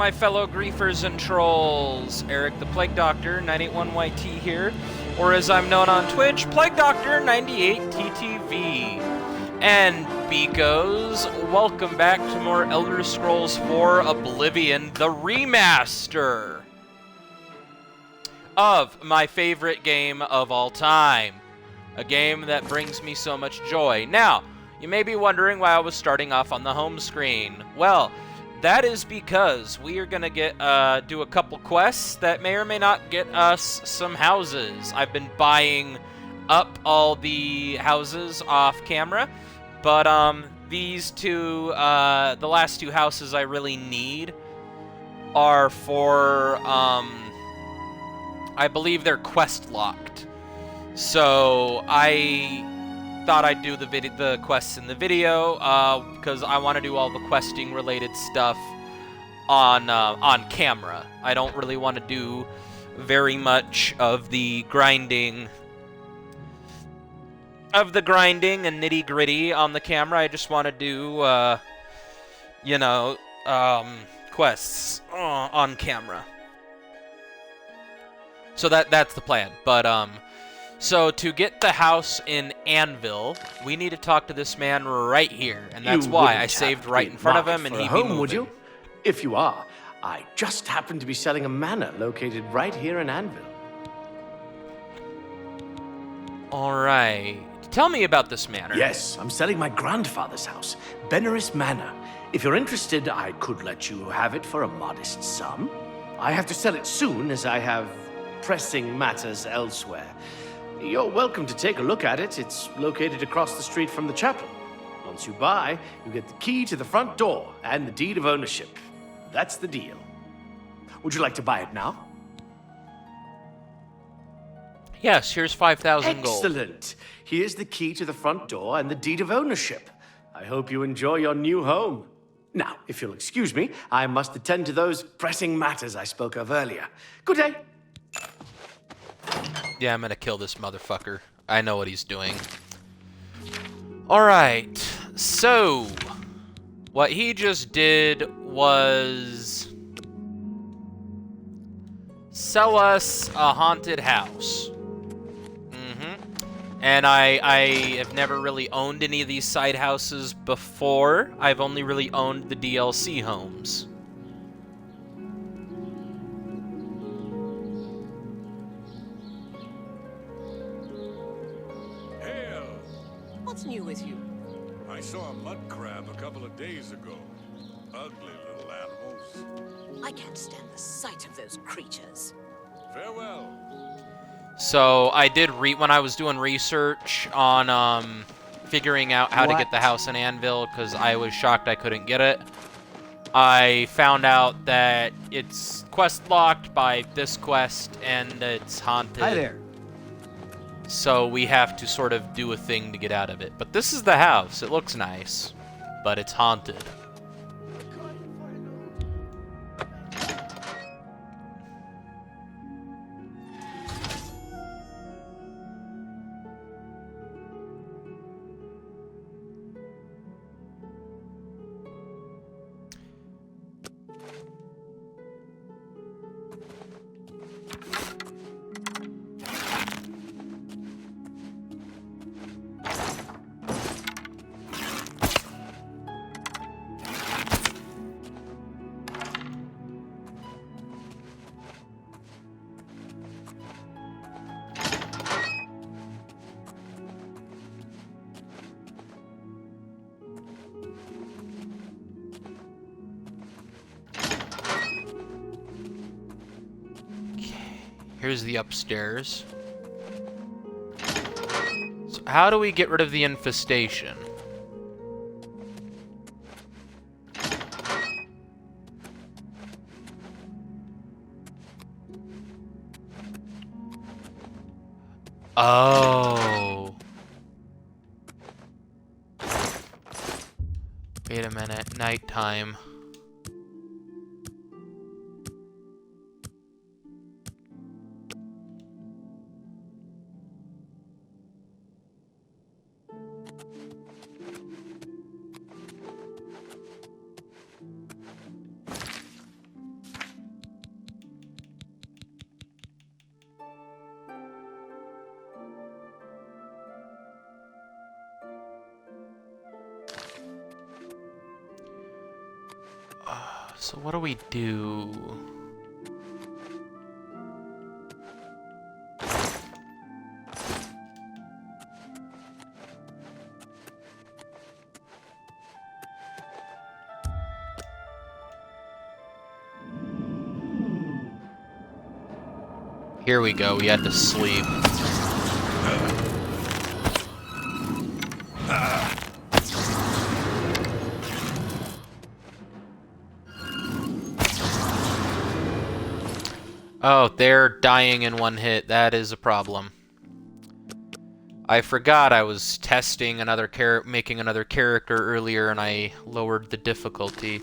my fellow griefers and trolls. Eric the Plague Doctor, 981YT here, or as I'm known on Twitch, Plague Doctor 98TTV. And beekos, welcome back to more Elder Scrolls 4 Oblivion, the remaster of my favorite game of all time. A game that brings me so much joy. Now, you may be wondering why I was starting off on the home screen. Well, that is because we are going to do a couple quests that may or may not get us some houses. I've been buying up all the houses off camera, but these two, the last two houses I really need are for, I believe they're quest locked. So I thought I'd do the quests in the video because I want to do all the questing related stuff on camera. I don't really want to do very much of the grinding and nitty gritty on the camera. I just want to do quests on camera. So that's the plan. But so to get the house in Anvil, we need to talk to this man right here, and that's why I saved right in front of him, and he'd be moving. Would you? If you are, I just happen to be selling a manor located right here in Anvil. All right. Tell me about this manor. Yes, I'm selling my grandfather's house, Beneris Manor. If you're interested, I could let you have it for a modest sum. I have to sell it soon, as I have pressing matters elsewhere. You're welcome to take a look at it. It's located across the street from the chapel. Once you buy, you get the key to the front door and the deed of ownership. That's the deal. Would you like to buy it now? Yes, here's 5,000 gold. Excellent. Here's the key to the front door and the deed of ownership. I hope you enjoy your new home. Now, if you'll excuse me, I must attend to those pressing matters I spoke of earlier. Good day. Yeah, I'm gonna kill this motherfucker. I know what he's doing. Alright, so what he just did was sell us a haunted house. And I have never really owned any of these side houses before. I've only really owned the DLC homes. What's new with you? I saw a mud crab a couple of days ago. Ugly little animals. I can't stand the sight of those creatures. Farewell. So I did when I was doing research on figuring out how to get the house in Anvil, because I was shocked I couldn't get it. I found out that it's quest locked by this quest and it's haunted. Hi there. So we have to sort of do a thing to get out of it. But this is the house. It looks nice, but it's haunted. Here's the upstairs. So how do we get rid of the infestation? Oh. Wait a minute, nighttime. So what do we do? Here we go, we had to sleep. Oh, they're dying in one hit. That is a problem. I forgot I was testing making another character earlier, and I lowered the difficulty.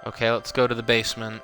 Okay, let's go to the basement.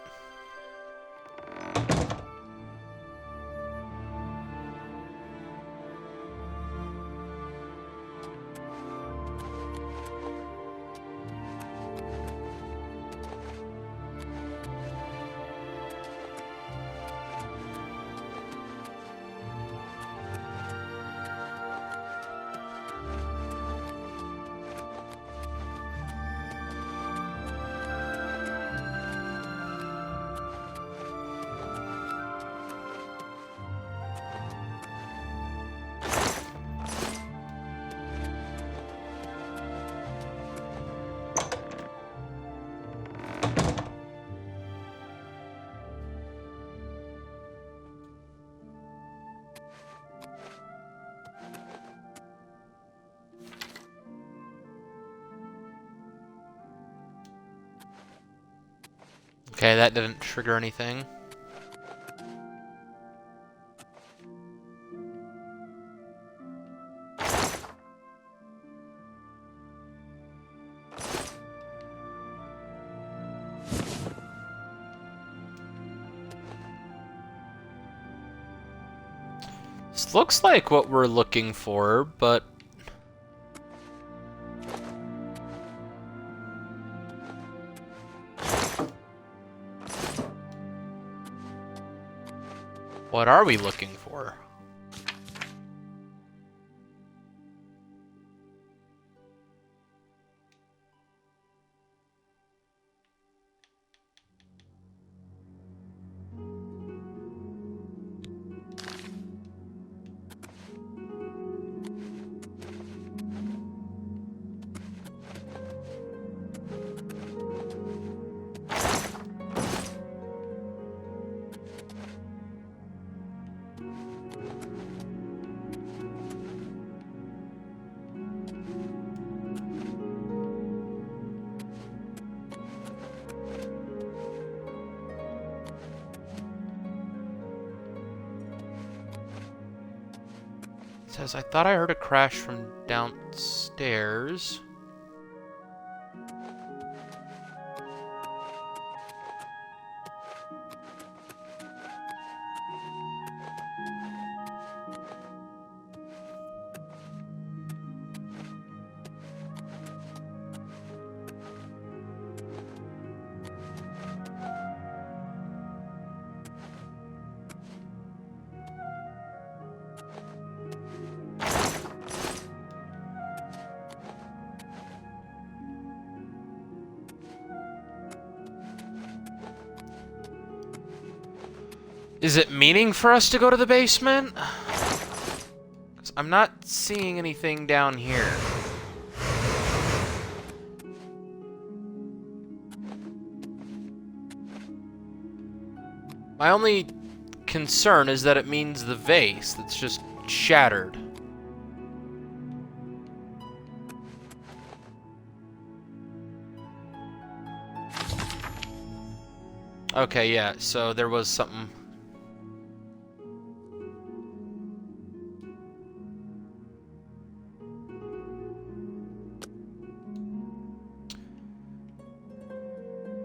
Okay, that didn't trigger anything. This looks like what we're looking for, but... what are we looking for? It says, I thought I heard a crash from downstairs. Is it meaning for us to go to the basement? 'Cause I'm not seeing anything down here. My only concern is that it means the vase that's just shattered. Okay, yeah, so there was something.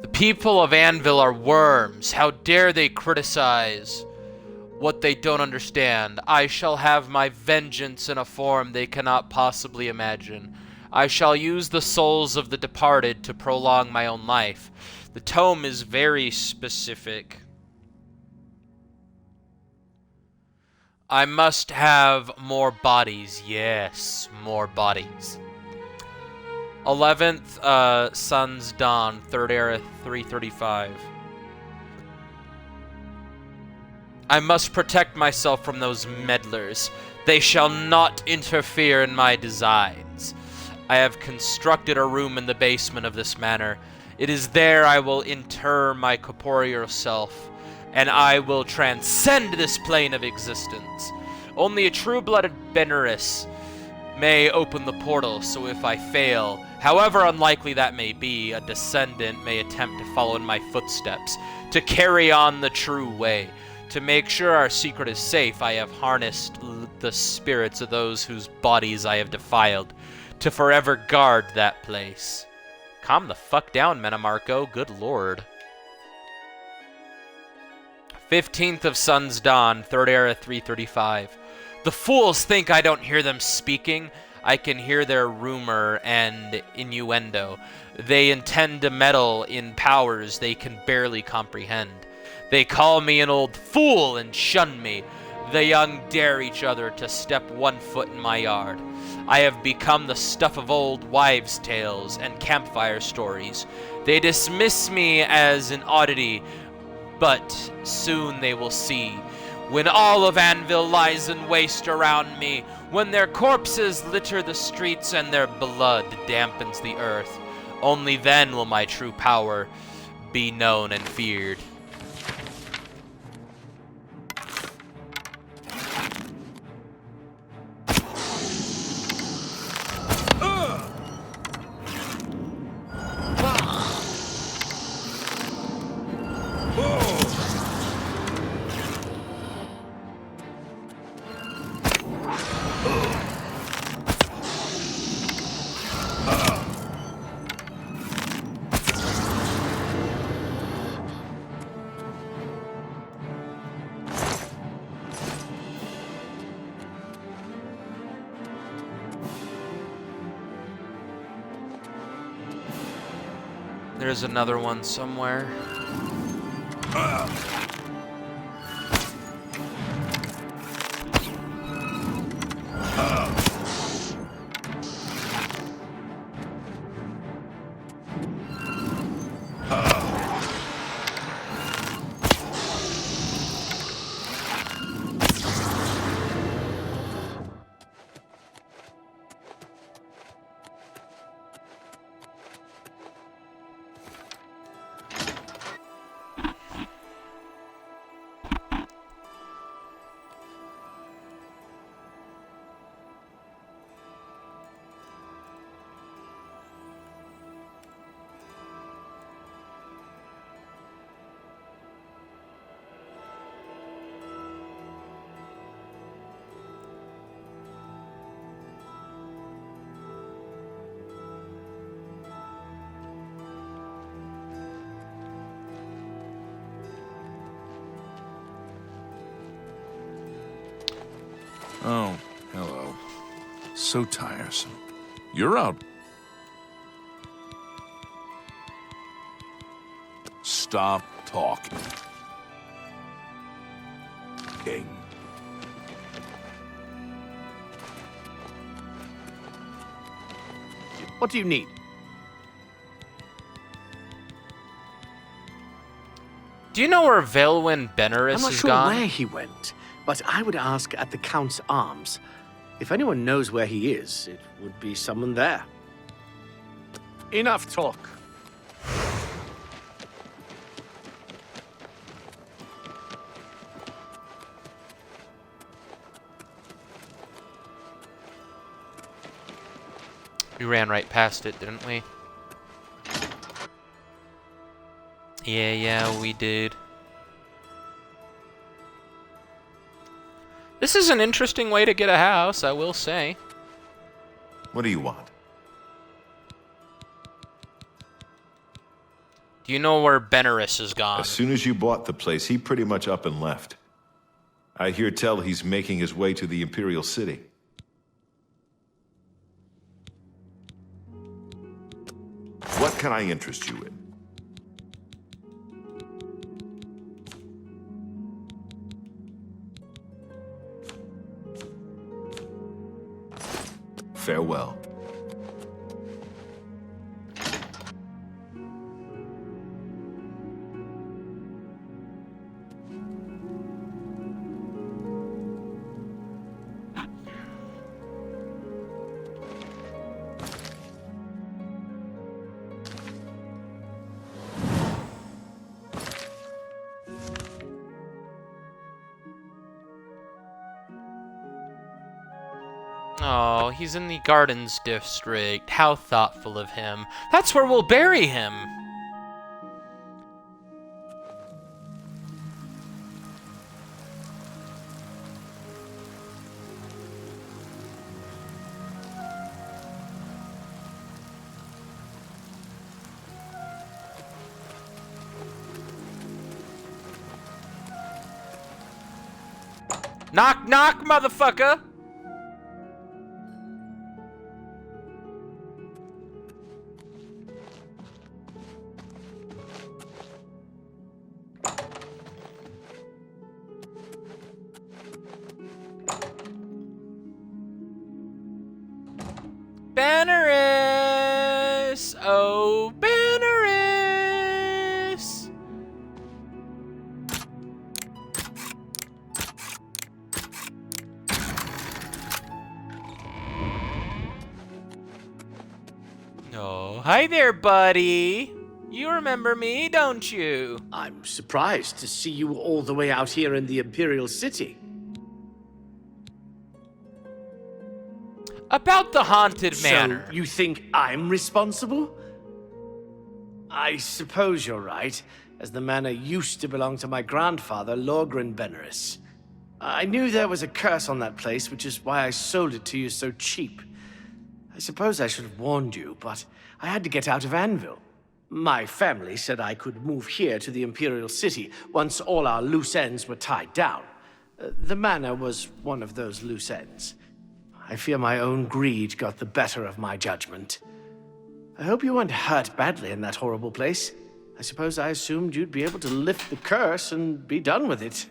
The people of Anvil are worms. How dare they criticize what they don't understand? I shall have my vengeance in a form they cannot possibly imagine. I shall use the souls of the departed to prolong my own life. The tome is very specific. I must have more bodies. Yes, more bodies. 11th Sun's Dawn, 3rd Era, 335. I must protect myself from those meddlers. They shall not interfere in my designs. I have constructed a room in the basement of this manor. It is there I will inter my corporeal self, and I will transcend this plane of existence. Only a true-blooded Benaris may open the portal, so if I fail, however unlikely that may be, a descendant may attempt to follow in my footsteps, to carry on the true way. To make sure our secret is safe, I have harnessed the spirits of those whose bodies I have defiled, to forever guard that place. Calm the fuck down, Menamarco, good lord. 15th of Sun's Dawn, 3rd Era, 335. The fools think I don't hear them speaking. I can hear their rumor and innuendo. They intend to meddle in powers they can barely comprehend. They call me an old fool and shun me. The young dare each other to step 1 foot in my yard. I have become the stuff of old wives' tales and campfire stories. They dismiss me as an oddity, but soon they will see. When all of Anvil lies in waste around me, when their corpses litter the streets and their blood dampens the earth, only then will my true power be known and feared. There's another one somewhere. Oh, hello. So tiresome. You're out. Stop talking. King. What do you need? Do you know where Velwyn Benaris I'm not is sure gone? where he went, but I would ask at the Count's Arms. If anyone knows where he is, it would be someone there. Enough talk. We ran right past it, didn't we? Yeah, we did. This is an interesting way to get a house, I will say. What do you want? Do you know where Benerus is gone? As soon as you bought the place, he pretty much up and left. I hear tell he's making his way to the Imperial City. What can I interest you in? Farewell. Oh, he's in the Gardens District. How thoughtful of him. That's where we'll bury him. Knock, knock, motherfucker! Benerus! Oh, Benerus! Oh, hi there, buddy. You remember me, don't you? I'm surprised to see you all the way out here in the Imperial City. About the haunted manor. So, you think I'm responsible? I suppose you're right, as the manor used to belong to my grandfather, Lorgren Benerus. I knew there was a curse on that place, which is why I sold it to you so cheap. I suppose I should have warned you, but I had to get out of Anvil. My family said I could move here to the Imperial City once all our loose ends were tied down. The manor was one of those loose ends. I fear my own greed got the better of my judgment. I hope you weren't hurt badly in that horrible place. I suppose I assumed you'd be able to lift the curse and be done with it.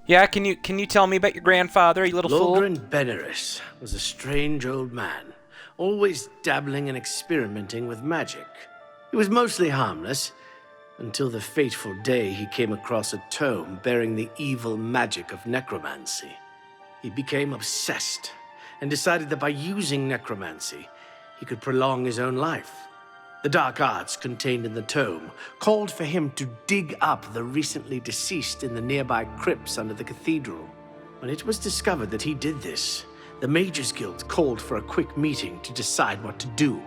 Yeah, can you tell me about your grandfather, you little fool? Lorgren Benerus was a strange old man, always dabbling and experimenting with magic. He was mostly harmless, until the fateful day he came across a tome bearing the evil magic of necromancy. He became obsessed, and decided that by using necromancy, he could prolong his own life. The dark arts contained in the tome called for him to dig up the recently deceased in the nearby crypts under the cathedral. When it was discovered that he did this, the Mages Guild called for a quick meeting to decide what to do.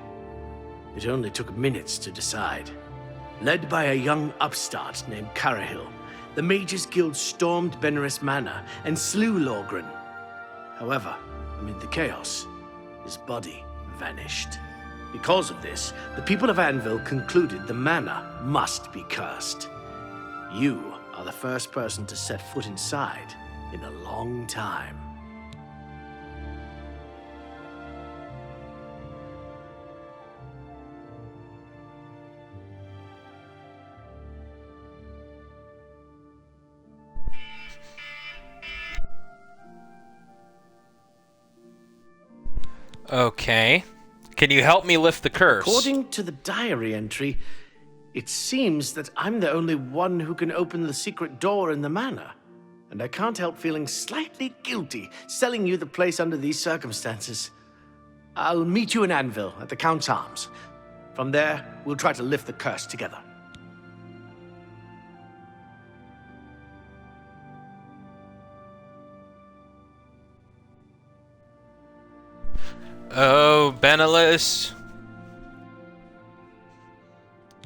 It only took minutes to decide. Led by a young upstart named Carahil, the Mages Guild stormed Benerus Manor and slew Lorgren. However, amid the chaos, his body vanished. Because of this, the people of Anvil concluded the manor must be cursed. You are the first person to set foot inside in a long time. Okay. Can you help me lift the curse? According to the diary entry, it seems that I'm the only one who can open the secret door in the manor. And I can't help feeling slightly guilty selling you the place under these circumstances. I'll meet you in Anvil at the Count's Arms. From there, we'll try to lift the curse together. Oh, Benelis.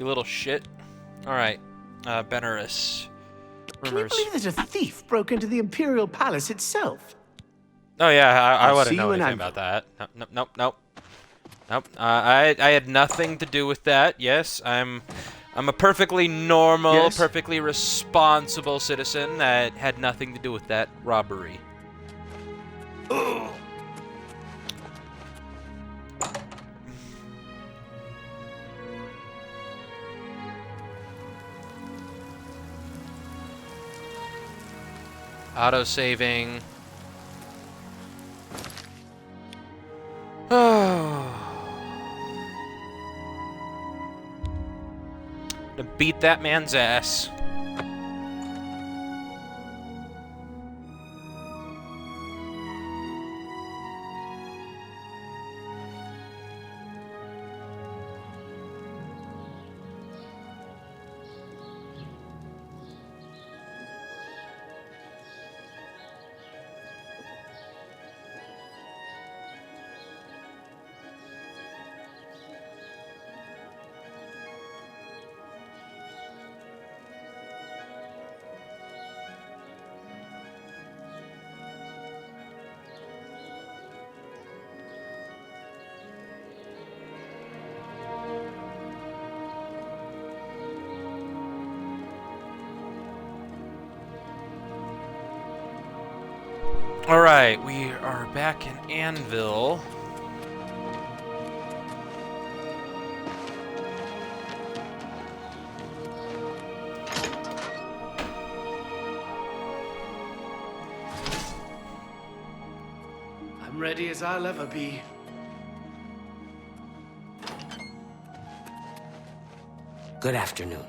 You little shit. Alright, Benaris. Can you believe that a thief broke into the Imperial Palace itself? Oh yeah, I I'll wouldn't see know you in anything Anvil. about that. Nope. I had nothing to do with that. Yes, I'm a perfectly normal, Yes? perfectly responsible citizen that had nothing to do with that robbery. Auto-saving. To beat that man's ass. Alright, we are back in Anvil. I'm ready as I'll ever be. Good afternoon.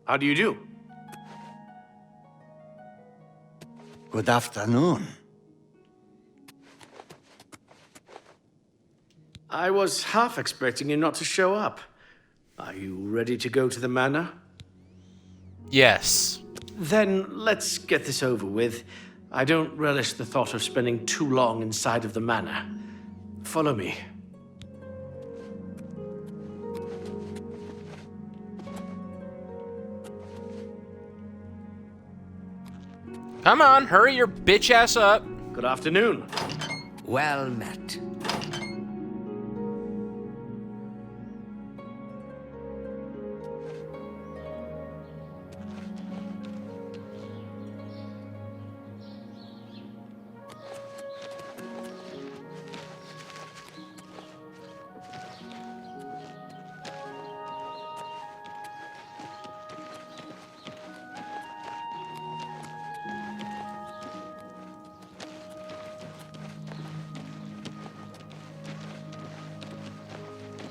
How do you do? Good afternoon. I was half expecting you not to show up. Are you ready to go to the manor? Yes. Then let's get this over with. I don't relish the thought of spending too long inside of the manor. Follow me. Come on, hurry your bitch ass up. Good afternoon. Well met.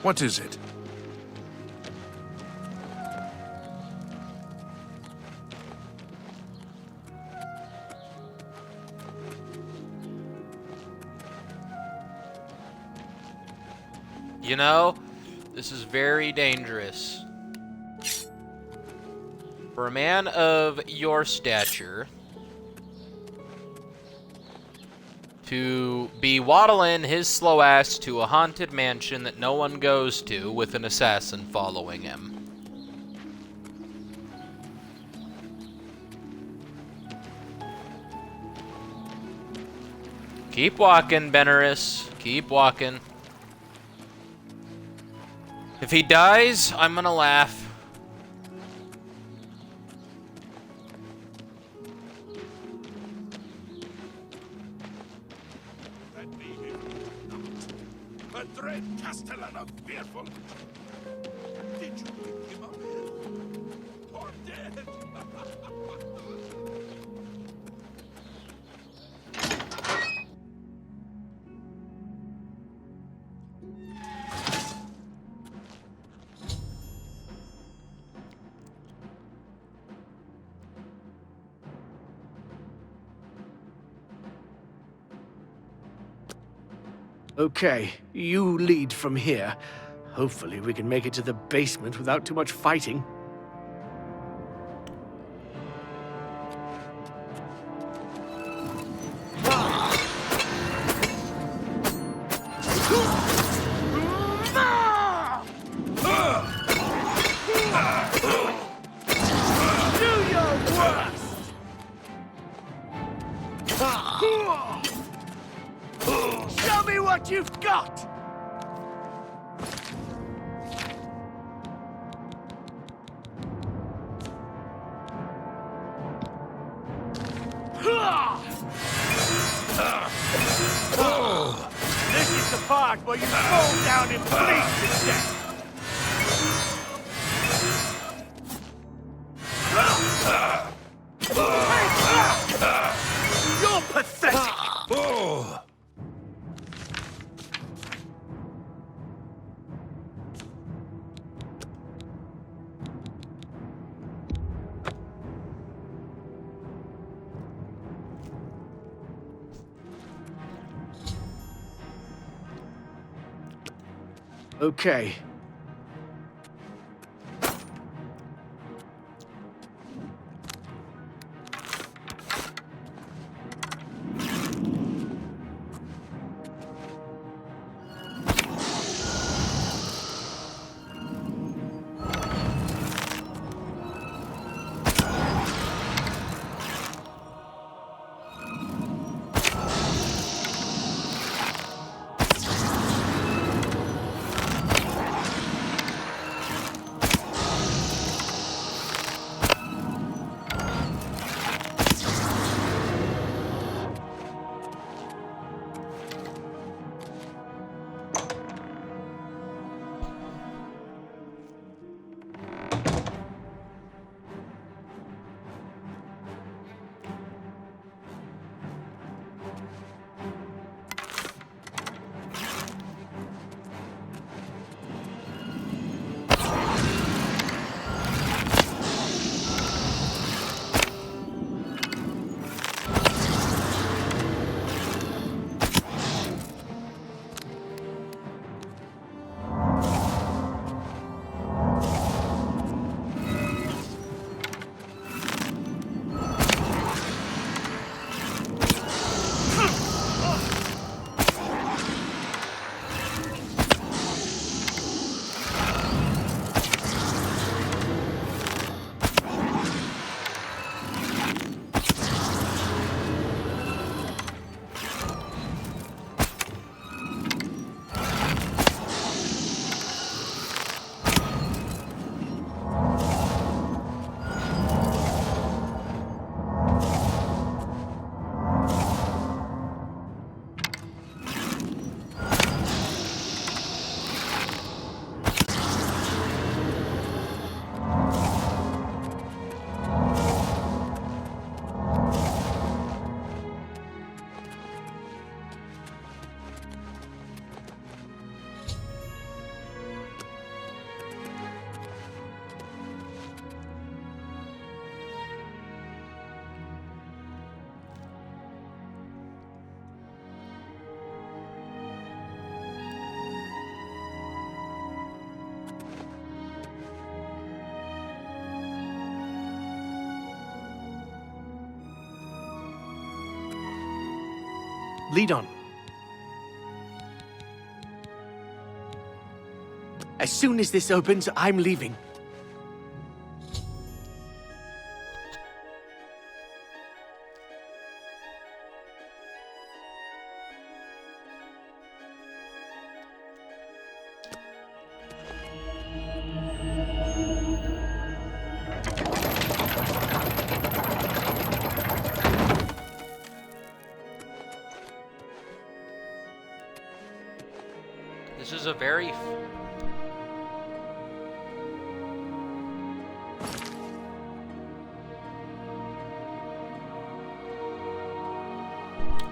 What is it? You know, this is very dangerous. For a man of your stature to be waddling his slow ass to a haunted mansion that no one goes to with an assassin following him. Keep walking, Benaris. Keep walking. If he dies, I'm gonna laugh. A dread castellan of fearful. Did you pick him up here? Or dead? Okay, you lead from here. Hopefully we can make it to the basement without too much fighting. Show me what you've got! This is the part where you fall down and bleed to death! You're pathetic! Okay. Lead on. As soon as this opens, I'm leaving. This is a very...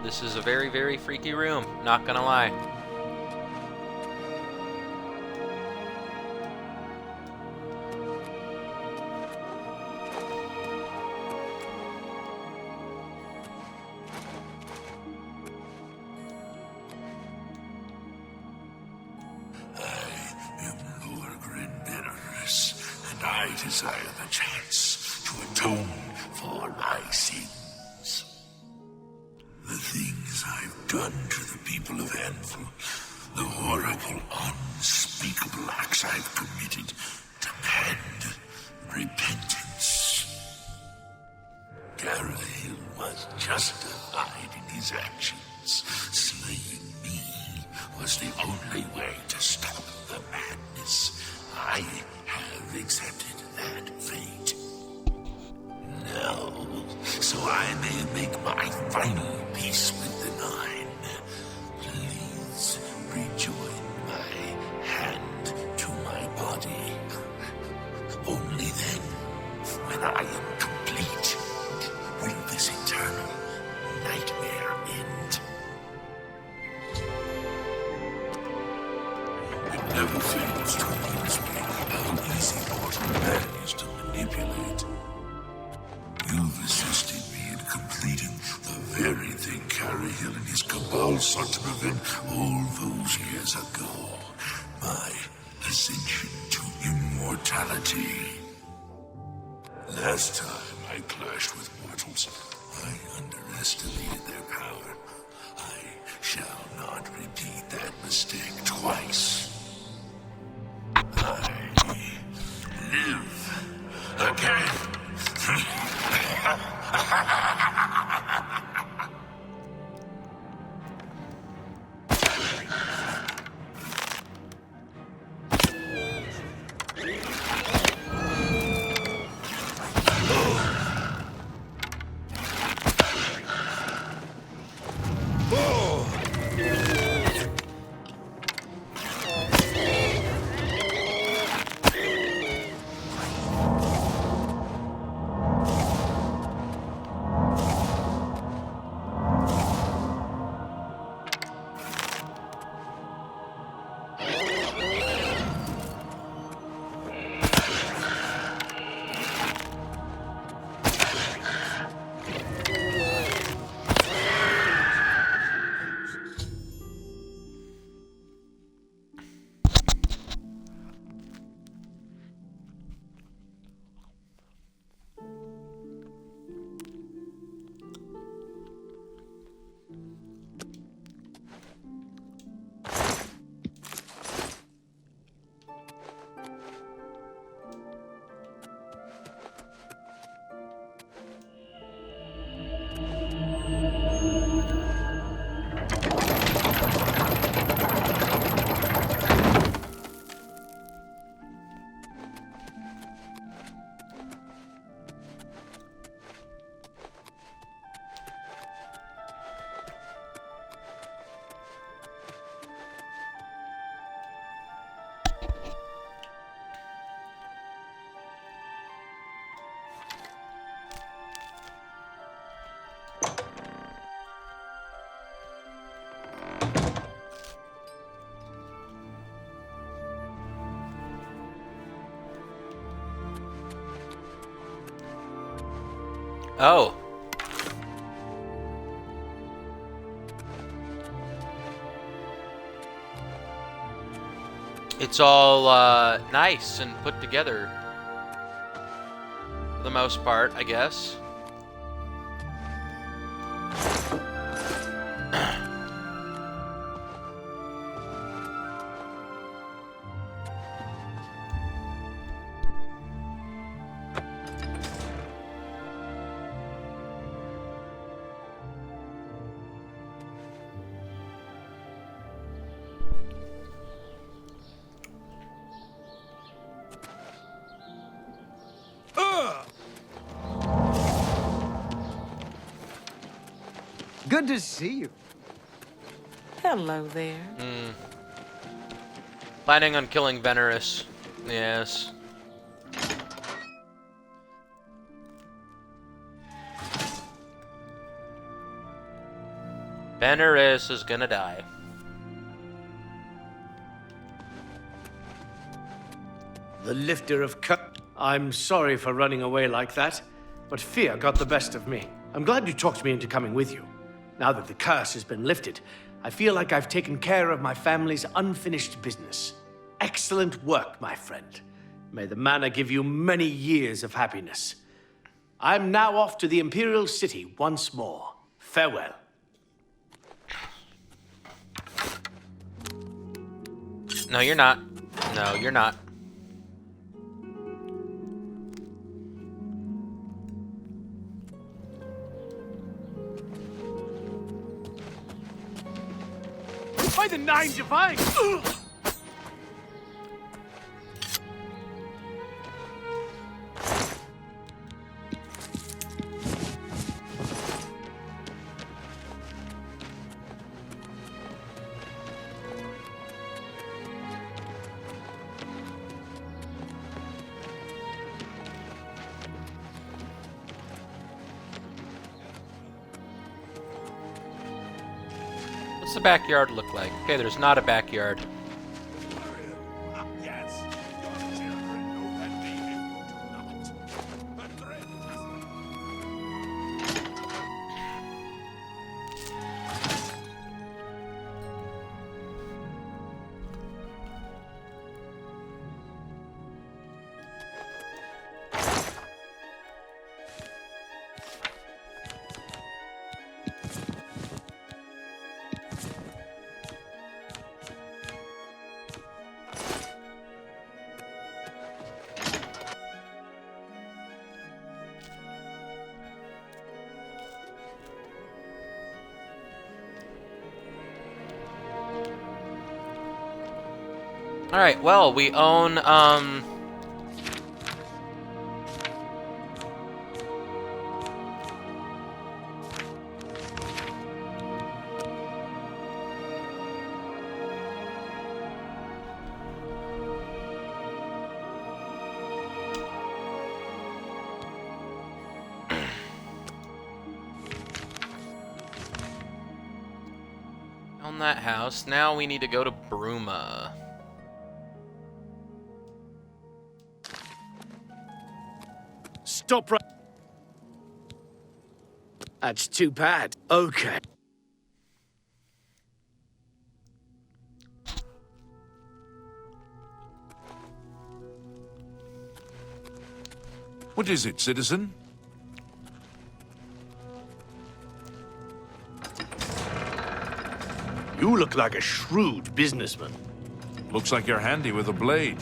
This is a very, very freaky room, not gonna lie. I desire the chance to atone for my sins. The things I've done to the people of Anvil, the horrible, unspeakable acts I've committed, demand repentance. Garahil was justified in his actions. Slaying me was the only way to stop the madness. I have accepted that fate. Now, so I may make my final peace with the Nine, please rejoin my hand to my body. Only then, when I am complete, will this eternal nightmare end. It never fails to amuse me how easy mortal man is to manipulate. You've assisted me in completing the very thing Garahil and his cabal sought to prevent all those years ago. My ascension to immortality. Last time I clashed with mortals, I underestimated their power. I shall not repeat that mistake twice. I live again. Oh. It's all nice and put together. For the most part, I guess. Good to see you. Hello there. Planning on killing Venerus. Yes. Venerus is gonna die. The lifter of I'm sorry for running away like that, but fear got the best of me. I'm glad you talked me into coming with you. Now that the curse has been lifted, I feel like I've taken care of my family's unfinished business. Excellent work, my friend. May the manor give you many years of happiness. I'm now off to the Imperial City once more. Farewell. No, you're not. No, you're not. By the Nine Divines! What's the backyard look like? Okay, there's not a backyard. Yes, your children know that name if you do not. But threat doesn't. Alright, well, we own, own that house. Now we need to go to Bruma. Stop right... That's too bad. Okay. What is it, citizen? You look like a shrewd businessman. Looks like you're handy with a blade.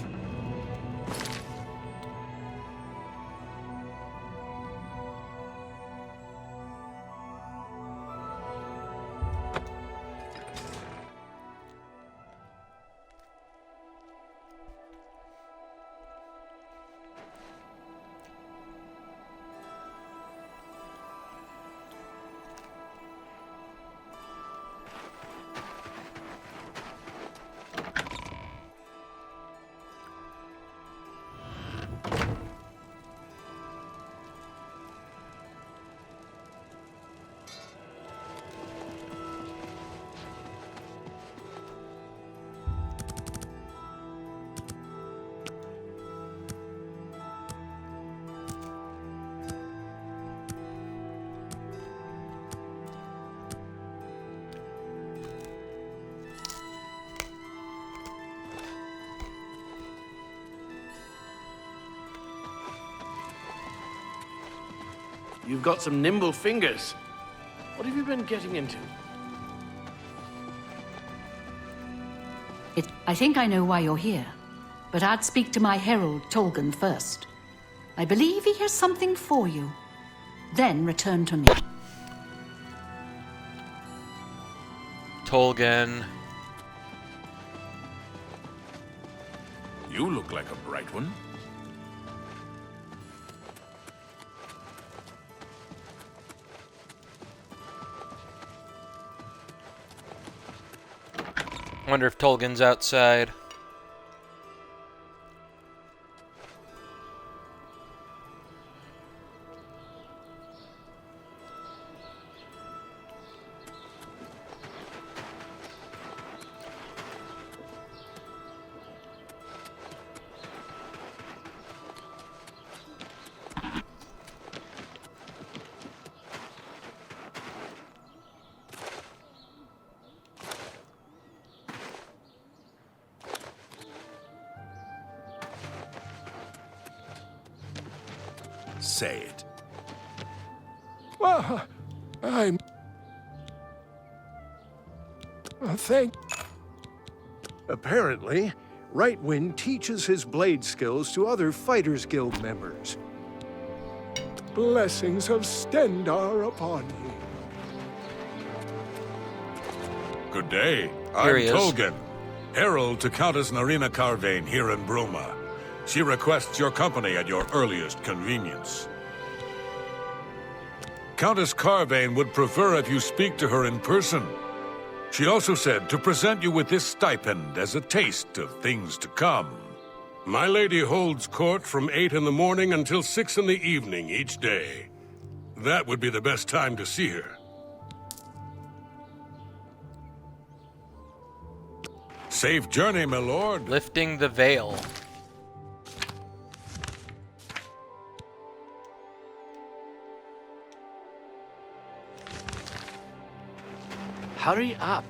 You've got some nimble fingers. What have you been getting into? I think I know why you're here, but I'd speak to my herald, Tolgan, first. I believe he has something for you. Then return to me. Tolgan. You look like a bright one. Wonder if Tolgan's outside. Say it. Well, I'm... Thank... Apparently, Rightwind teaches his blade skills to other Fighters Guild members. Blessings of Stendar upon you. Good day. Here I'm he is. Tolgan, herald to Countess Narina Carvane here in Bruma. She requests your company at your earliest convenience. Countess Carvane would prefer if you speak to her in person. She also said to present you with this stipend as a taste of things to come. My lady holds court from 8 in the morning until 6 in the evening each day. That would be the best time to see her. Safe journey, my lord. Lifting the veil. Hurry up.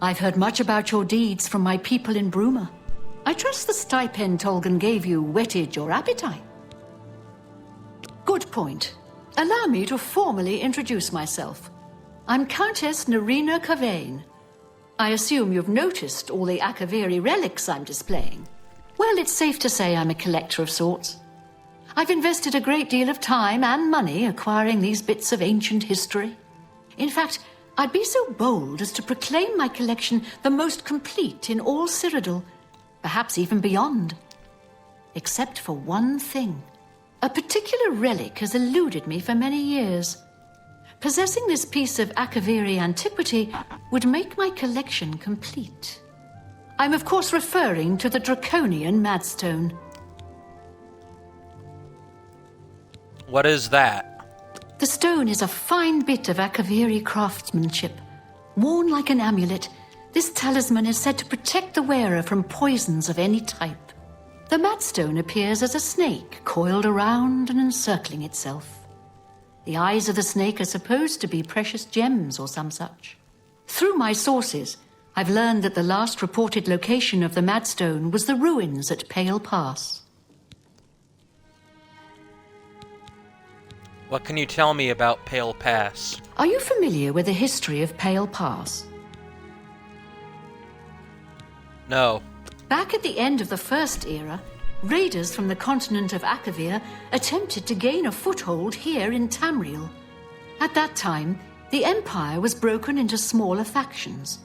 I've heard much about your deeds from my people in Bruma. I trust the stipend Tolgan gave you whetted your appetite. Good point. Allow me to formally introduce myself. I'm Countess Narina Carvane. I assume you've noticed all the Akaviri relics I'm displaying. Well, it's safe to say I'm a collector of sorts. I've invested a great deal of time and money acquiring these bits of ancient history. In fact, I'd be so bold as to proclaim my collection the most complete in all Cyrodiil, perhaps even beyond. Except for one thing. A particular relic has eluded me for many years. Possessing this piece of Akaviri antiquity would make my collection complete. I'm of course referring to the Draconian Madstone. What is that? The stone is a fine bit of Akaviri craftsmanship. Worn like an amulet, this talisman is said to protect the wearer from poisons of any type. The Madstone appears as a snake coiled around and encircling itself. The eyes of the snake are supposed to be precious gems or some such. Through my sources, I've learned that the last reported location of the Madstone was the ruins at Pale Pass. What can you tell me about Pale Pass? Are you familiar with the history of Pale Pass? No. Back at the end of the First Era, raiders from the continent of Akavir attempted to gain a foothold here in Tamriel. At that time, the Empire was broken into smaller factions.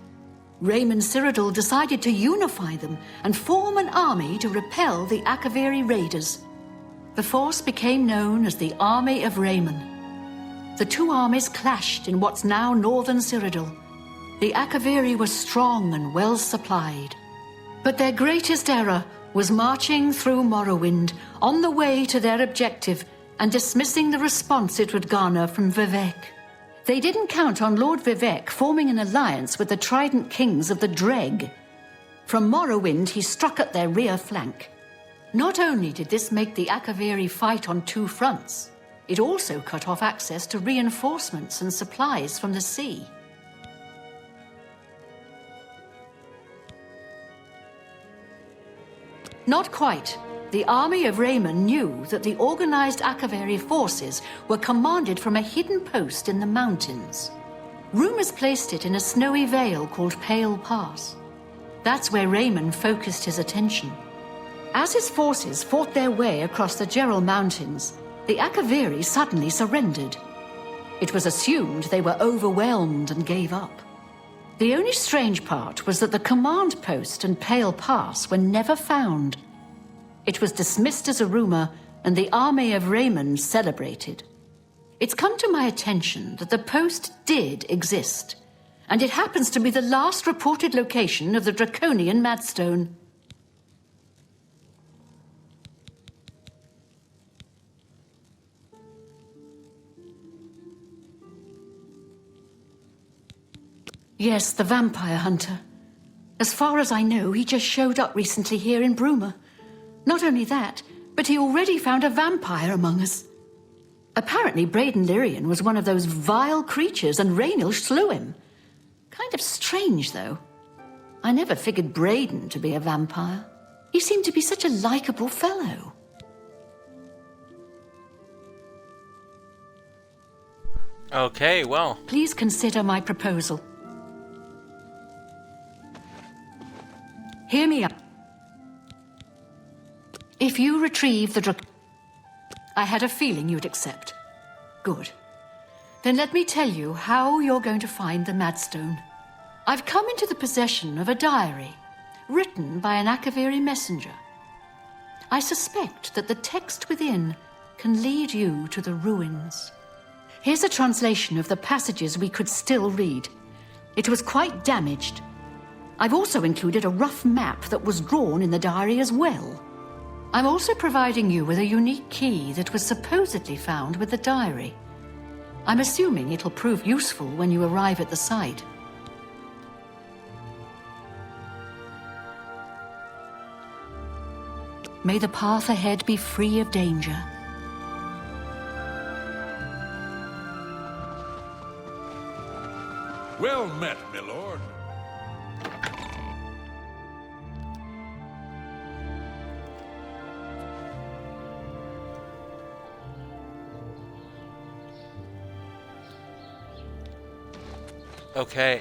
Raymond Cyrodilic decided to unify them and form an army to repel the Akaviri raiders. The force became known as the Army of Raymond. The two armies clashed in what's now northern Cyrodiil. The Akaviri were strong and well supplied. But their greatest error was marching through Morrowind on the way to their objective and dismissing the response it would garner from Vivek. They didn't count on Lord Vivek forming an alliance with the Trident Kings of the Dreg. From Morrowind, he struck at their rear flank. Not only did this make the Akaviri fight on two fronts, it also cut off access to reinforcements and supplies from the sea. Not quite. The army of Raymond knew that the organized Akaviri forces were commanded from a hidden post in the mountains. Rumors placed it in a snowy vale called Pale Pass. That's where Raymond focused his attention. As his forces fought their way across the Gerald Mountains, the Akaviri suddenly surrendered. It was assumed they were overwhelmed and gave up. The only strange part was that the command post and Pale Pass were never found. It was dismissed as a rumor, and the army of Raymond celebrated. It's come to my attention that the post did exist, and it happens to be the last reported location of the Draconian Madstone. Yes, the vampire hunter. As far as I know, he just showed up recently here in Bruma. Not only that, but he already found a vampire among us. Apparently, Braden Lyrian was one of those vile creatures and Raynil slew him. Kind of strange, though. I never figured Braden to be a vampire. He seemed to be such a likable fellow. Okay, well. Please consider my proposal. Hear me out. If you retrieve the I had a feeling you'd accept. Good. Then let me tell you how you're going to find the Madstone. I've come into the possession of a diary, written by an Akaviri messenger. I suspect that the text within can lead you to the ruins. Here's a translation of the passages we could still read. It was quite damaged. I've also included a rough map that was drawn in the diary as well. I'm also providing you with a unique key that was supposedly found with the diary. I'm assuming it'll prove useful when you arrive at the site. May the path ahead be free of danger. Well met, my lord. Okay.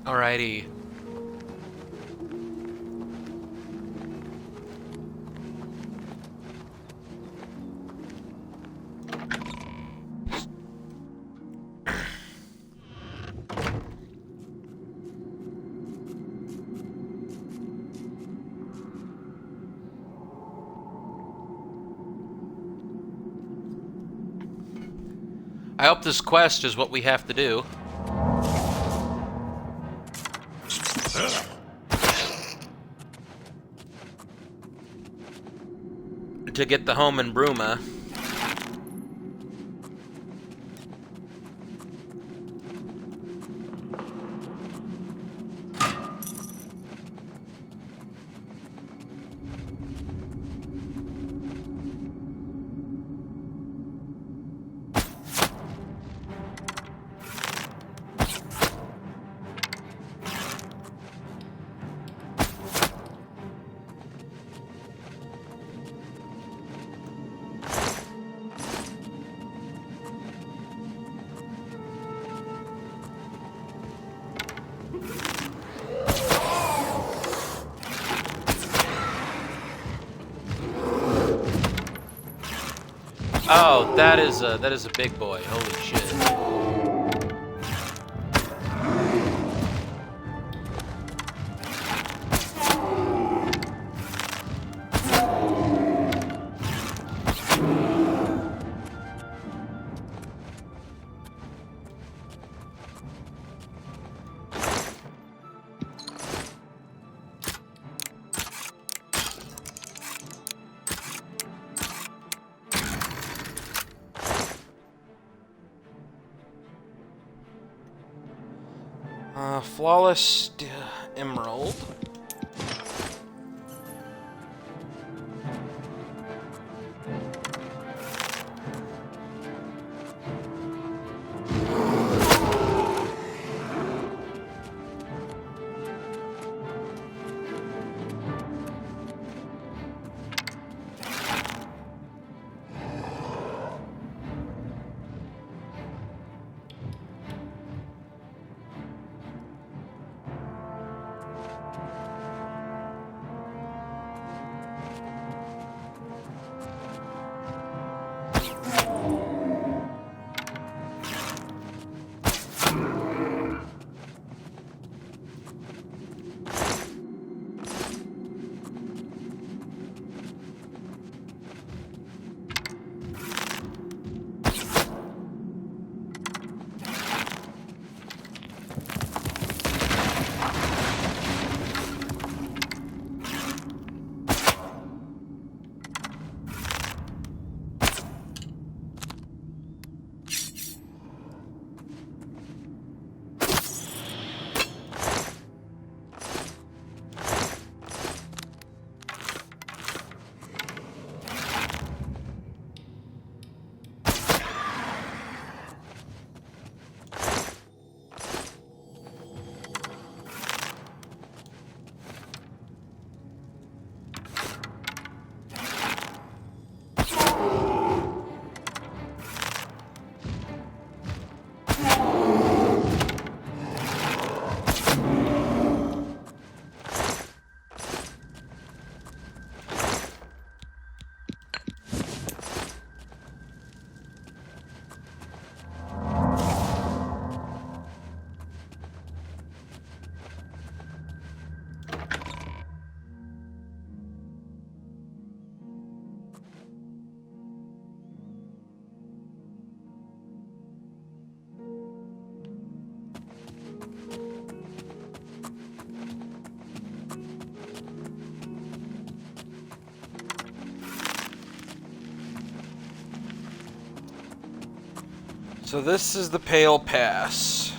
Alrighty. I hope this quest is what we have to do. To get the home in Bruma. Oh, that is a big boy. Holy shit. Flawless emerald. So this is the Pale Pass.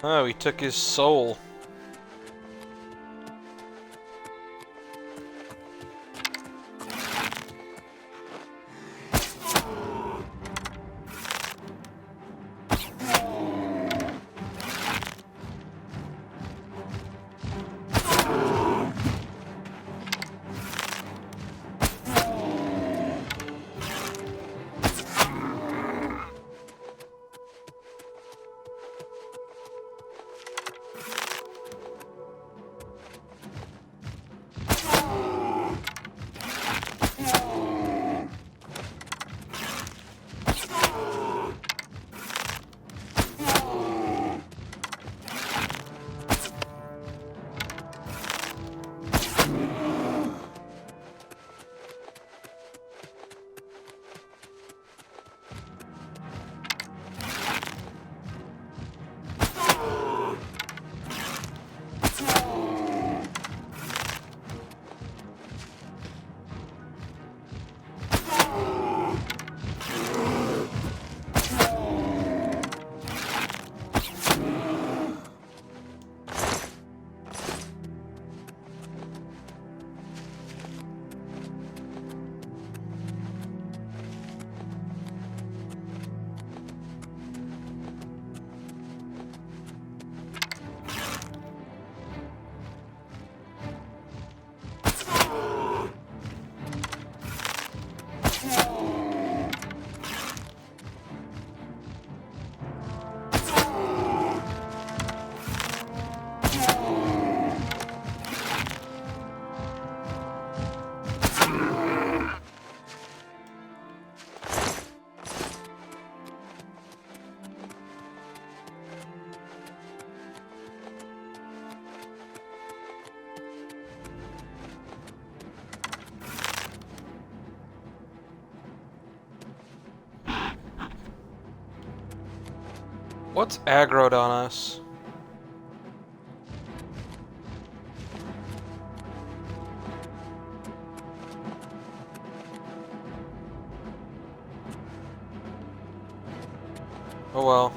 Oh, he took his soul. What's aggroed on us? Oh well.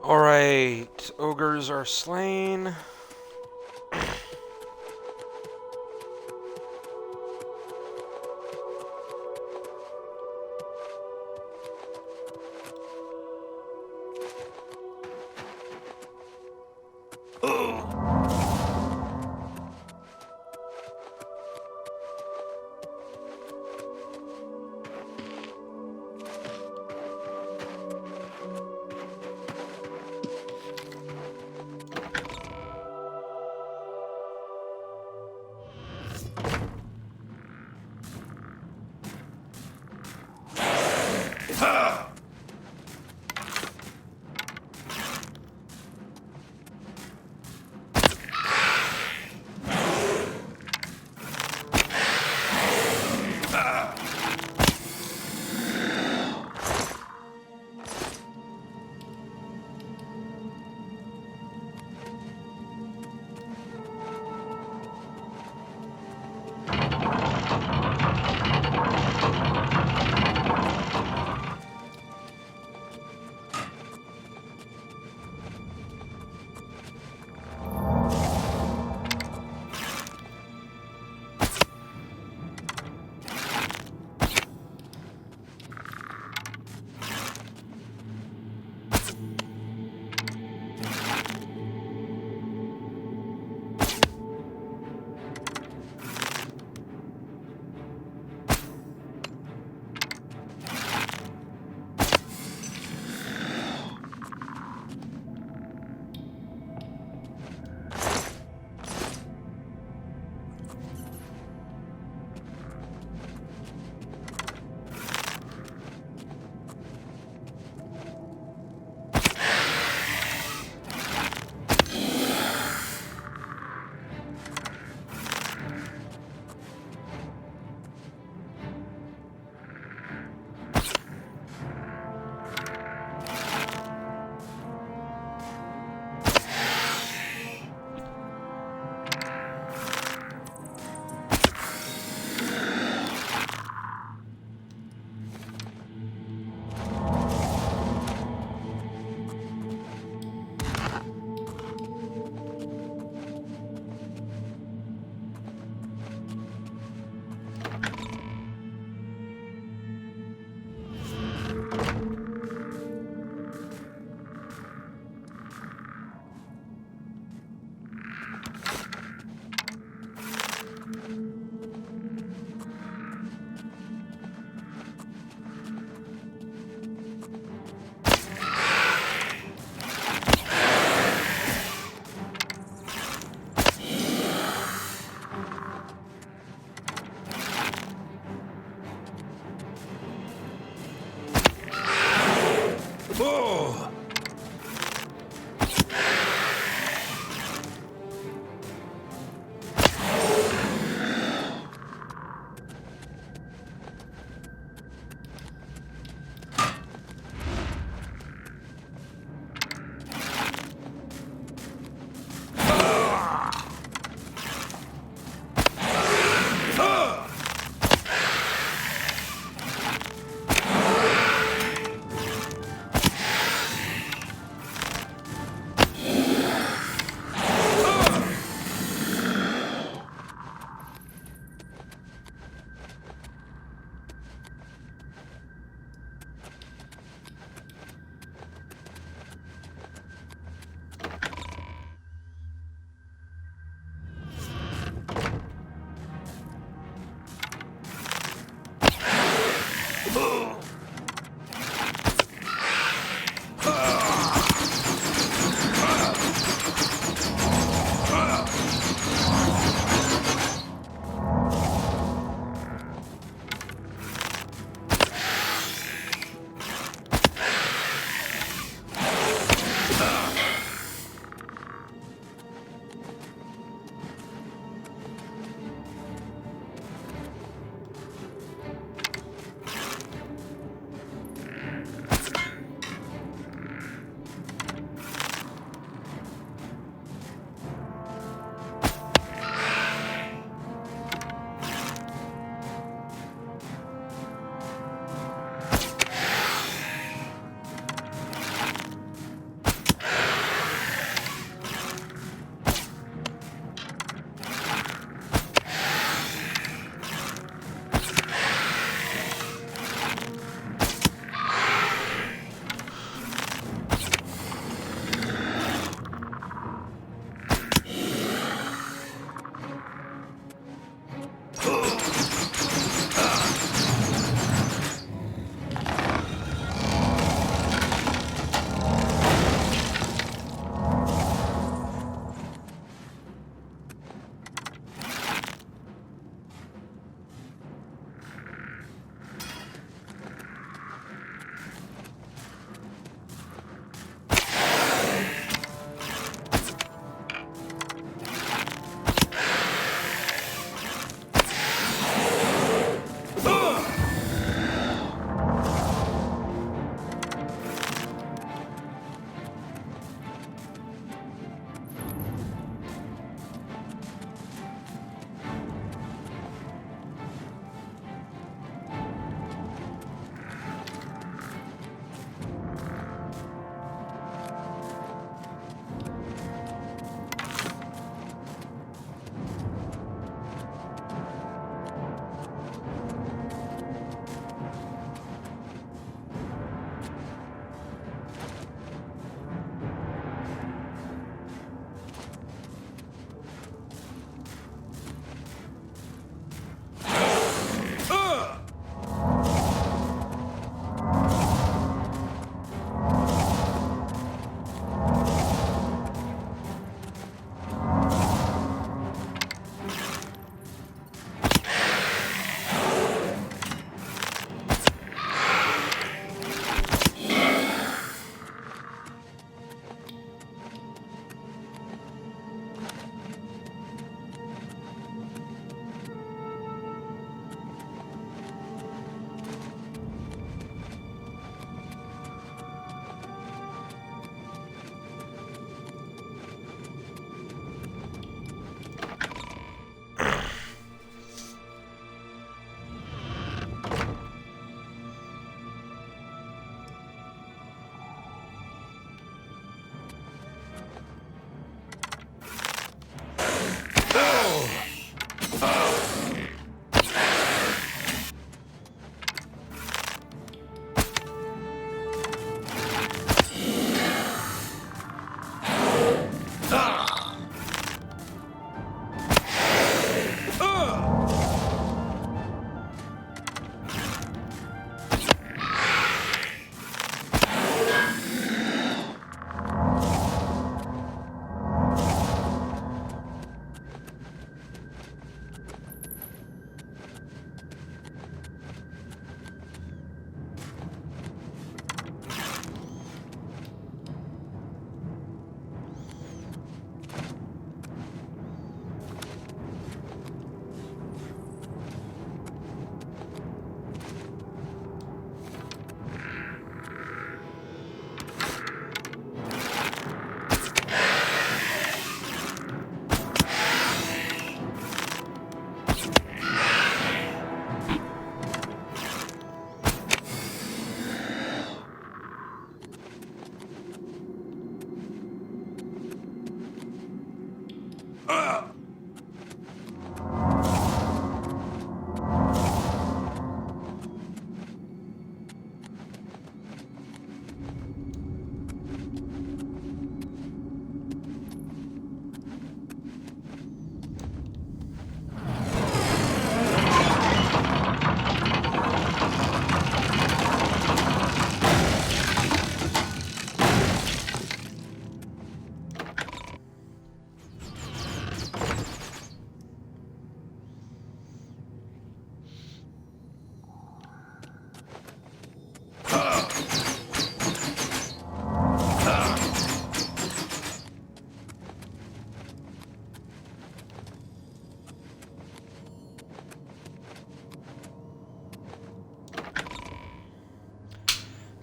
Alright, ogres are slain.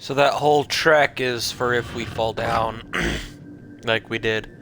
So that whole trek is for if we fall down, like we did.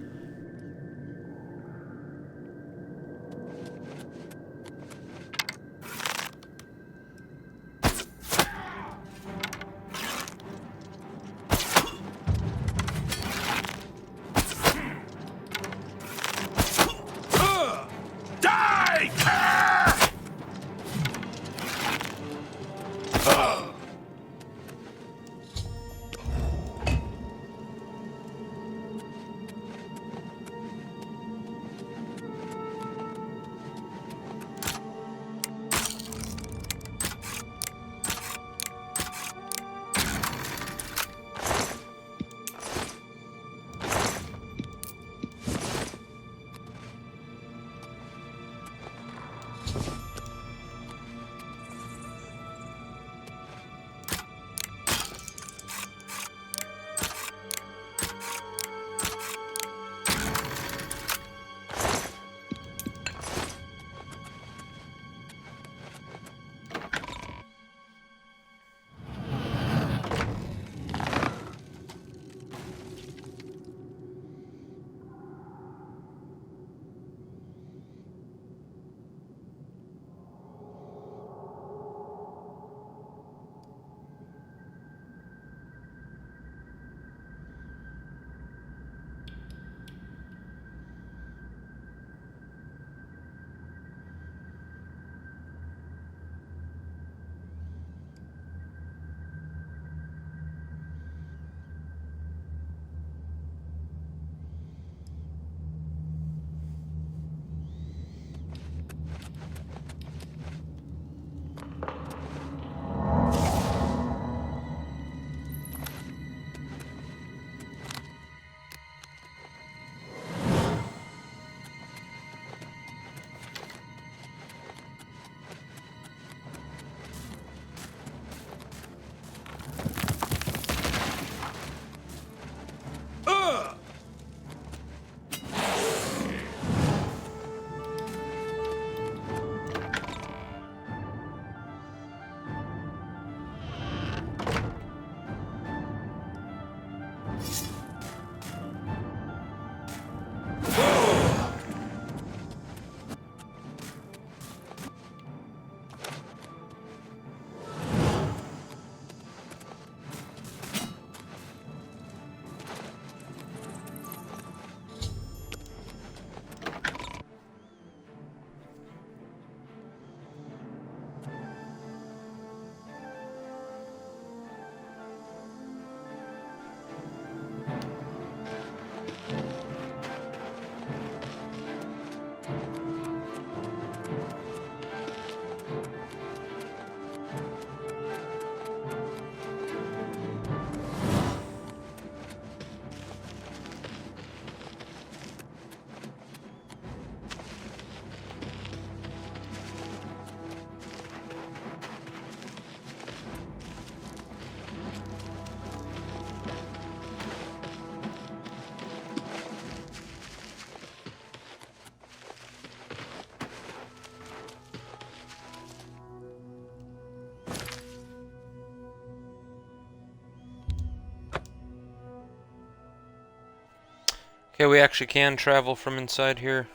Okay, we actually can travel from inside here.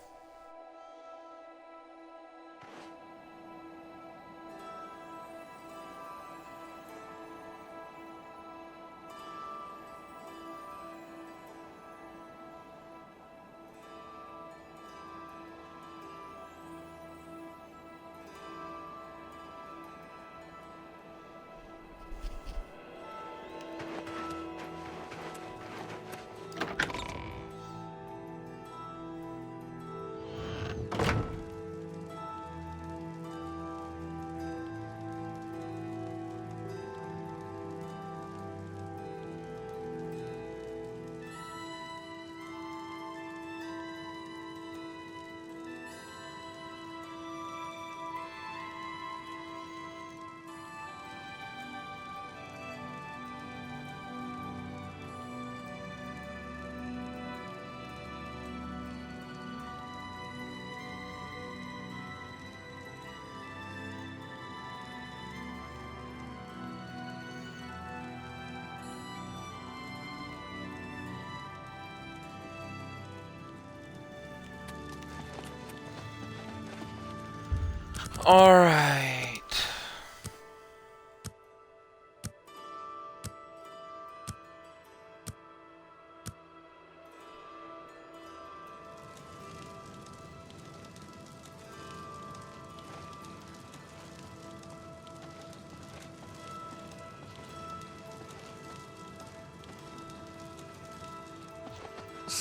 Alright.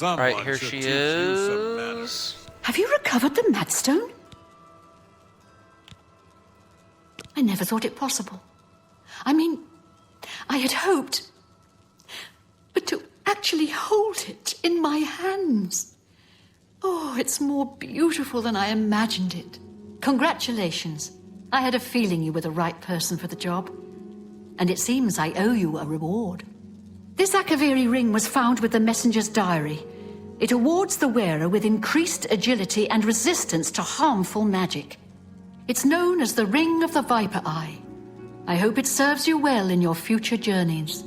Right, here she is. Have you recovered the Madstone? I never thought it possible. I mean, I had hoped. But to actually hold it in my hands. Oh, it's more beautiful than I imagined it. Congratulations. I had a feeling you were the right person for the job. And it seems I owe you a reward. This Akaviri ring was found with the messenger's diary. It awards the wearer with increased agility and resistance to harmful magic. It's known as the Ring of the Viper Eye. I hope it serves you well in your future journeys.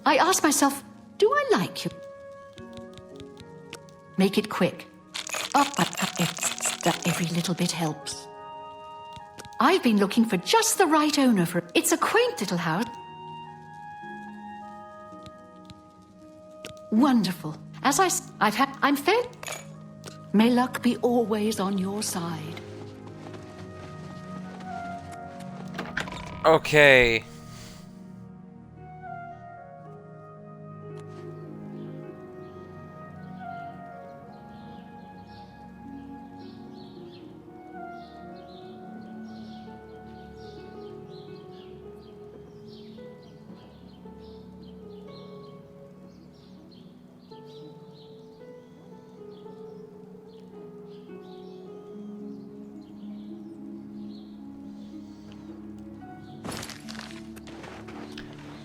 I ask myself, do I like you? Make it quick. Every little bit helps. I've been looking for just the right owner for it. It's a quaint little house. Wonderful. I'm fed. May luck be always on your side. Okay.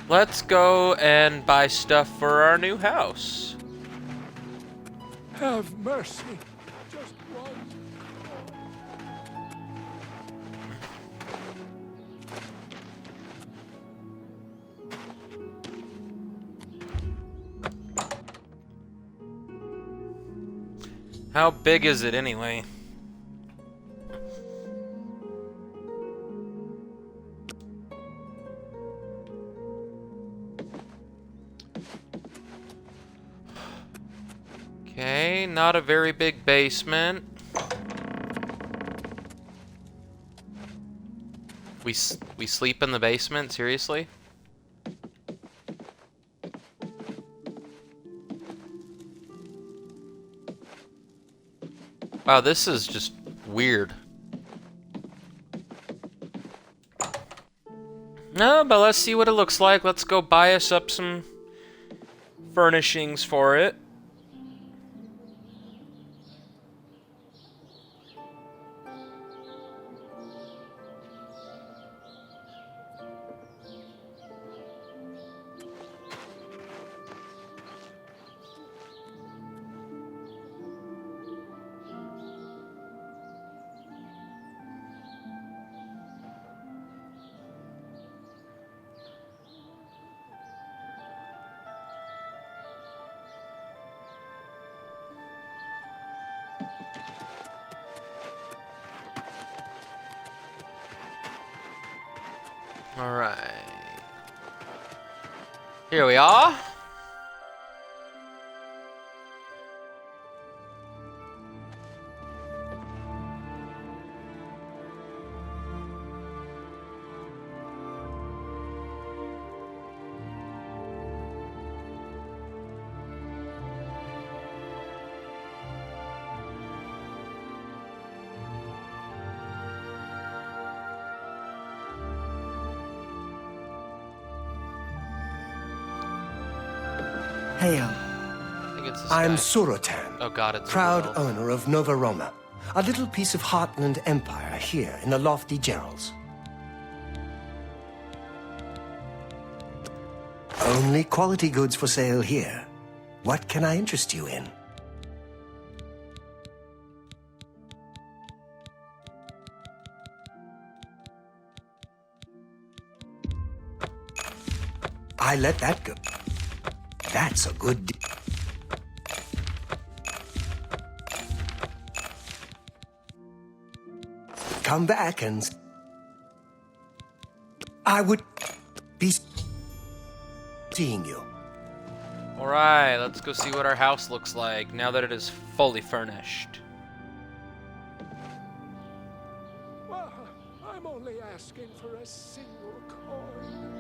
Let's go and buy stuff for our new house. Have mercy. Just one. How big is it anyway? Okay, not a very big basement. We sleep in the basement? Seriously? Wow, this is just weird. No, but let's see what it looks like. Let's go buy us up some furnishings for it. Alright. Here we are. Hail. I think it's this I'm guy. Surotan, Oh god, it's a proud wolf. owner of Nova Roma, a little piece of Heartland Empire here in the lofty Gerals. Only quality goods for sale here. What can I interest you in? I let that go. That's a good deal. Come back and... I would be seeing you. Alright, let's go see what our house looks like now that it is fully furnished. I'm only asking for a single coin.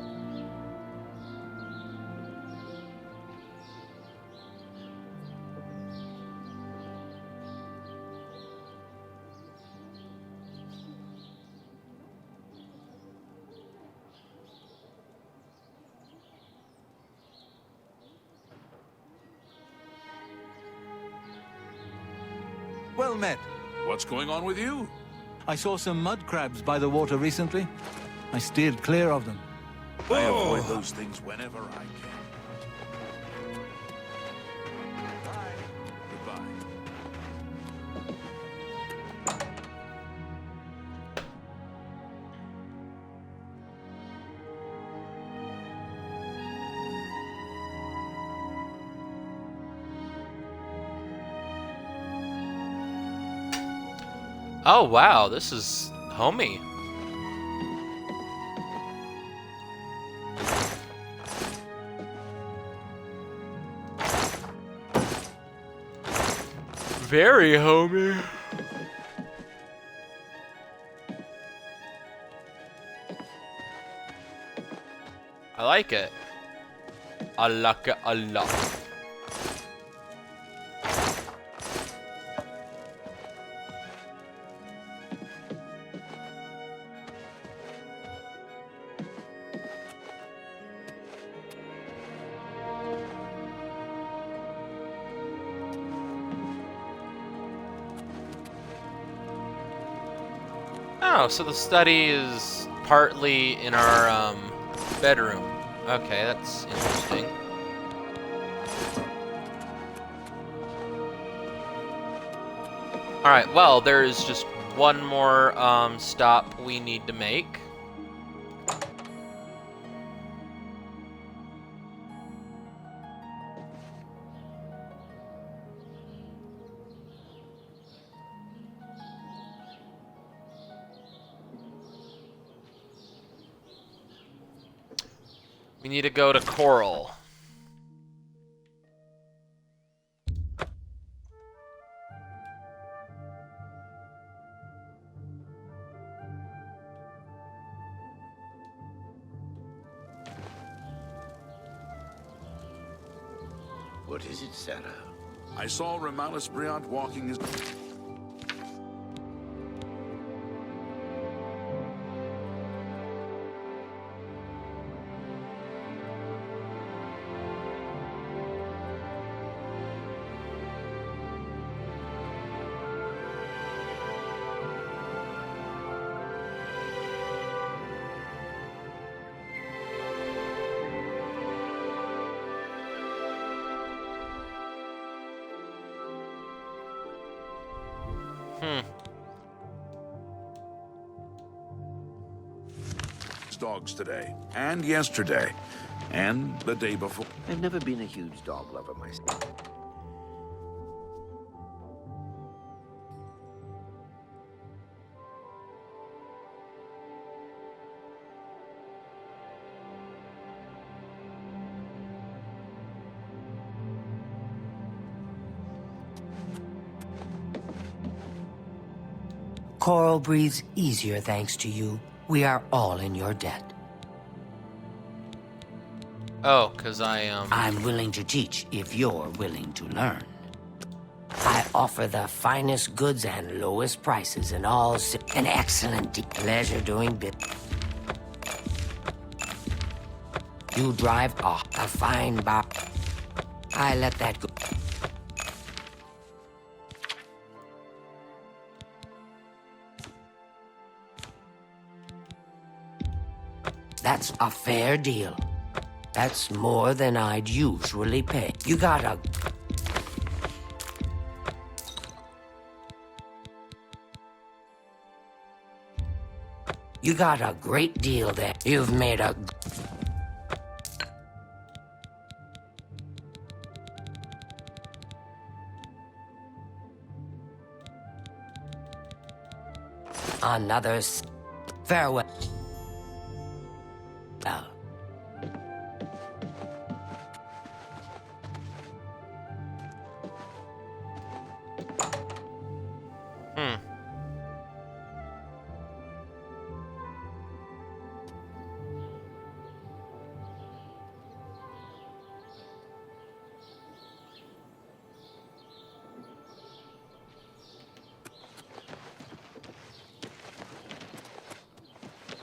Well met. What's going on with you? I saw some mud crabs by the water recently. I steered clear of them. I avoid those things whenever I can. Goodbye. Oh wow, this is homey. Very homey. I like it. I like it a lot. Oh, so the study is partly in our bedroom. Okay, that's interesting. Alright, well, there is just one more stop we need to make. We need to go to Coral. What is it, Sarah? I saw Remalis Briant walking his... dogs today, and yesterday, and the day before. I've never been a huge dog lover myself. Coral breathes easier thanks to you. We are all in your debt. Oh, because I'm willing to teach if you're willing to learn. I offer the finest goods and lowest prices in all an excellent pleasure doing bit. You drive a fine bar. I let that go. That's a fair deal. That's more than I'd usually pay. You got a great deal there. You've made a... Another farewell.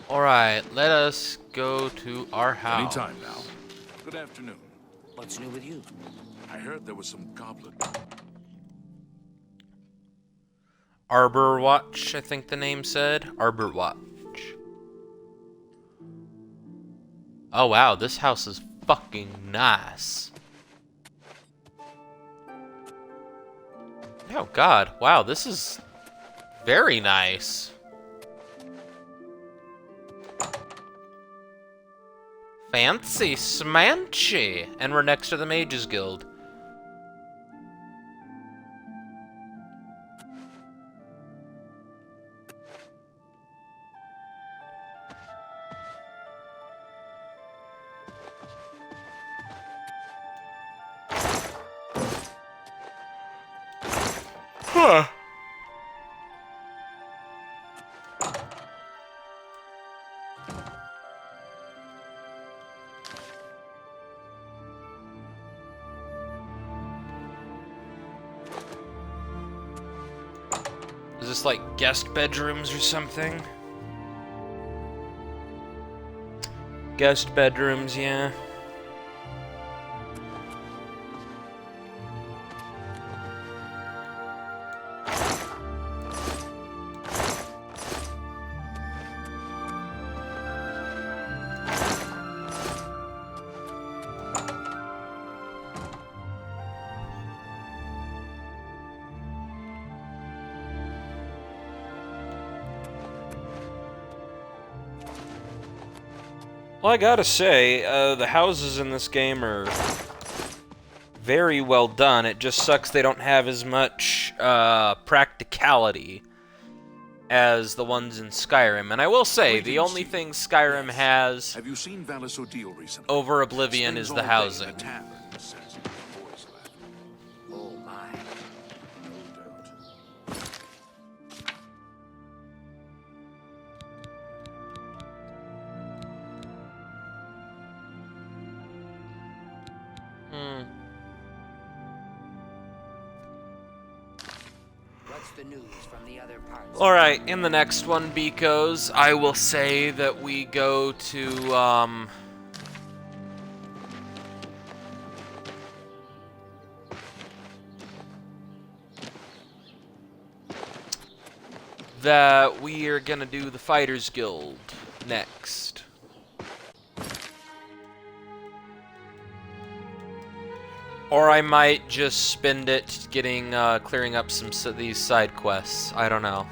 Alright, let us go to our house. Anytime now. Good afternoon. What's new with you? I heard there was some goblin. Arbor Watch, I think the name said. Arbor Watch. Oh wow, this house is fucking nice. Oh god, wow, this is very nice. Fancy smanchy. And we're next to the Mages Guild. Huh. Is this like guest bedrooms or something? Guest bedrooms, yeah. Well, I gotta say, the houses in this game are very well done. It just sucks they don't have as much practicality as the ones in Skyrim. And I will say, the only thing Skyrim has Have you seen Cyrodilic recently? over Oblivion is the housing. Oh my. What's the news from the other parts? Alright, in the next one, beekos, I will say that we go to, that we are gonna do the Fighters Guild next. Or I might just spend it getting, clearing up some of these side quests. I don't know.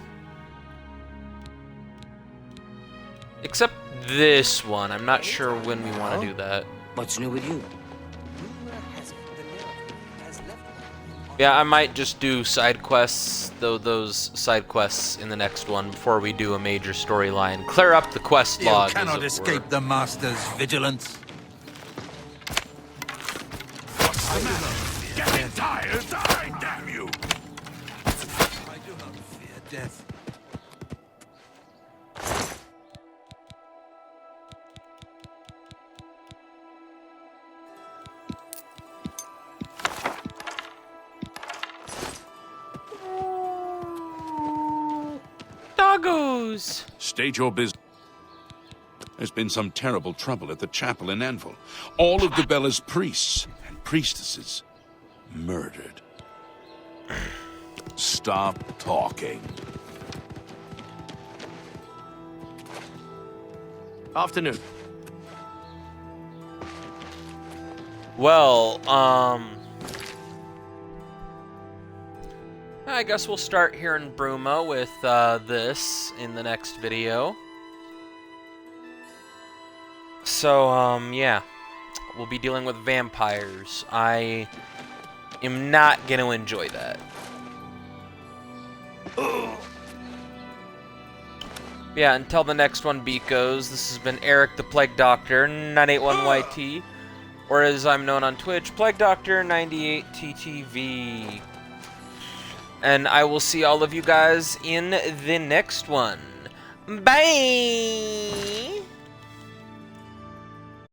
Except this one. I'm not sure when we want to do that. What's new with you? Yeah, I might just do side quests, though those side quests in the next one before we do a major storyline. Clear up the quest log. You cannot escape the Master's vigilance. Getting tired, die, damn you! I do not fear death. Doggos! State your business. There's been some terrible trouble at the chapel in Anvil. All of the Bella's priests and priestesses murdered. Stop talking. Afternoon. Well, I guess we'll start here in Bruma with this in the next video. So, yeah. We'll be dealing with vampires. I am not going to enjoy that. Yeah, until the next one, beekos, this has been Eric the Plague Doctor, 981YT, or as I'm known on Twitch, Plague Doctor 98TTV. And I will see all of you guys in the next one. Bye!